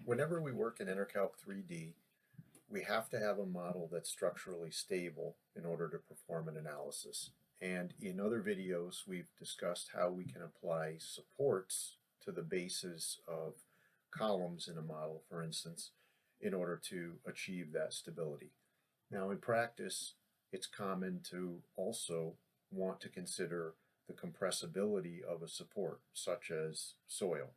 Whenever we work in ENERCALC 3D, we have to have a model that's structurally stable in order to perform an analysis. And in other videos, we've discussed how we can apply supports to the bases of columns in a model, for instance, in order to achieve that stability. Now, in practice, it's common to also want to consider the compressibility of a support, such as soil.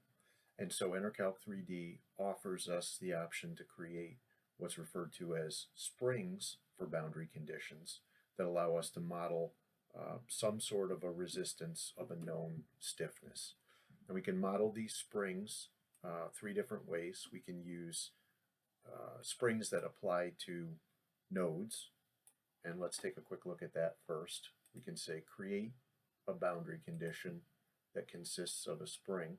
And so ENERCALC 3D offers us the option to create what's referred to as springs for boundary conditions that allow us to model some sort of a resistance of a known stiffness. And we can model these springs three different ways. We can use springs that apply to nodes, and let's take a quick look at that first. We can say create a boundary condition that consists of a spring.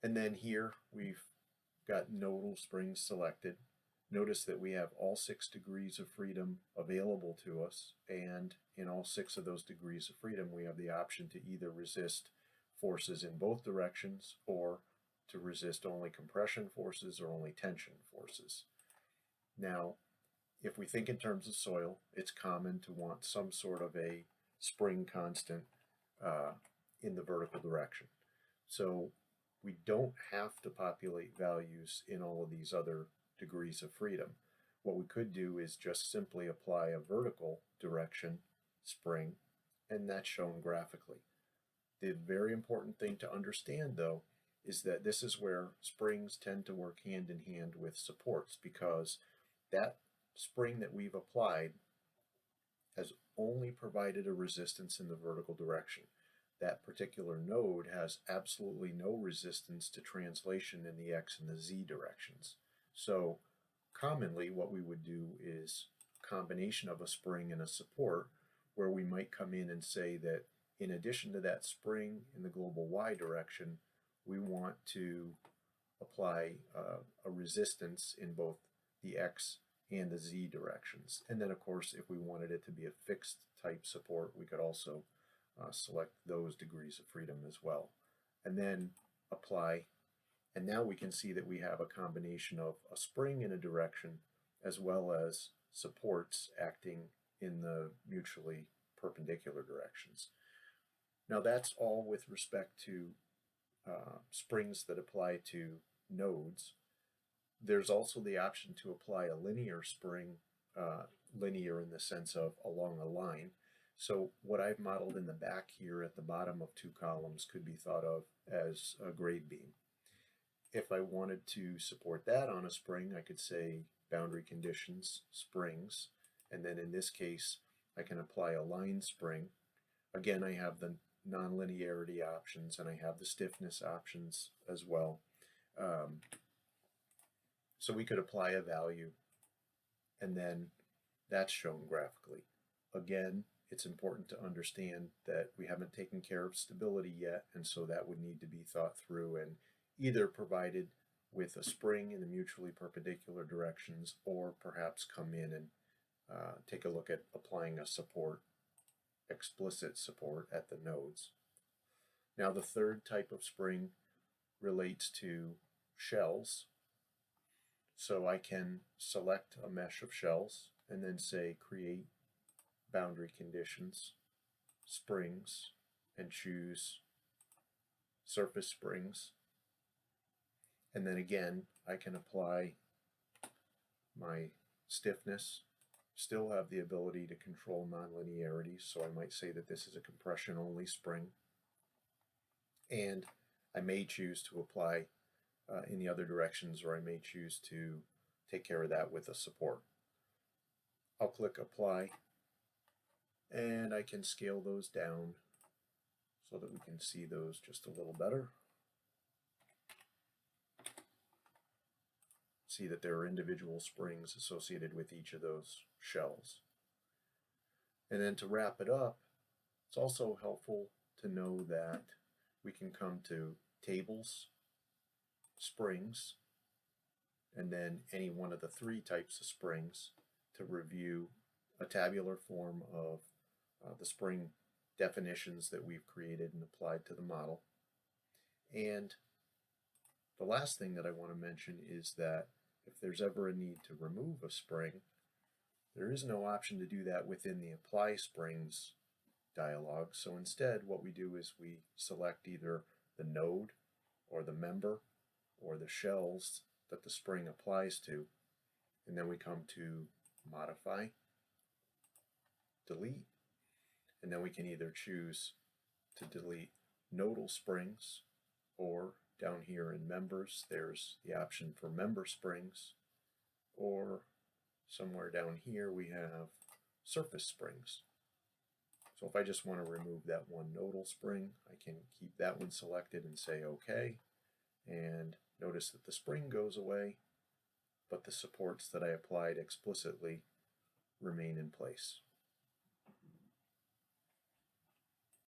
And then here we've got nodal springs selected. Notice that we have all 6 degrees of freedom available to us, and in all 6 of those degrees of freedom we have the option to either resist forces in both directions or to resist only compression forces or only tension forces. Now, if we think in terms of soil, it's common to want some sort of a spring constant in the vertical direction. So we don't have to populate values in all of these other degrees of freedom. What we could do is just simply apply a vertical direction spring, and that's shown graphically. The very important thing to understand, though, is that this is where springs tend to work hand in hand with supports, because that spring that we've applied has only provided a resistance in the vertical direction. That particular node has absolutely no resistance to translation in the x and the z directions. So commonly what we would do is a combination of a spring and a support, where we might come in and say that in addition to that spring in the global y direction, we want to apply a resistance in both the x and the z directions. And then of course if we wanted it to be a fixed type support, we could also select those degrees of freedom as well, and then apply. And now we can see that we have a combination of a spring in a direction as well as supports acting in the mutually perpendicular directions. Now that's all with respect to springs that apply to nodes. There's also the option to apply a linear spring, linear in the sense of along a line. So what I've modeled in the back here at the bottom of 2 columns could be thought of as a grade beam. If I wanted to support that on a spring, I could say boundary conditions, springs, and then in this case I can apply a line spring. Again, I have the nonlinearity options and I have the stiffness options as well. So we could apply a value, and then that's shown graphically. Again, it's important to understand that we haven't taken care of stability yet, and so that would need to be thought through and either provided with a spring in the mutually perpendicular directions, or perhaps come in and take a look at applying a support, explicit support at the nodes. Now the third type of spring relates to shells. So I can select a mesh of shells and then say create boundary conditions, springs, and choose surface springs. And then again, I can apply my stiffness, still have the ability to control nonlinearity, so I might say that this is a compression only spring. And I may choose to apply in the other directions, or I may choose to take care of that with a support. I'll click apply, and I can scale those down so that we can see those just a little better. See that there are individual springs associated with each of those shells. And then to wrap it up, it's also helpful to know that we can come to tables, springs, and then any one of the 3 types of springs to review a tabular form of the spring definitions that we've created and applied to the model. And The last thing that I want to mention is that if there's ever a need to remove a spring, there is no option to do that within the Apply Springs dialog. So instead, what we do is we select either the node or the member or the shells that the spring applies to, and then we come to Modify, Delete, and then we can either choose to delete nodal springs, or down here in Members there's the option for member springs, or somewhere down here we have surface springs. So if I just want to remove that one nodal spring, I can keep that one selected and say OK, and notice that the spring goes away, but the supports that I applied explicitly remain in place.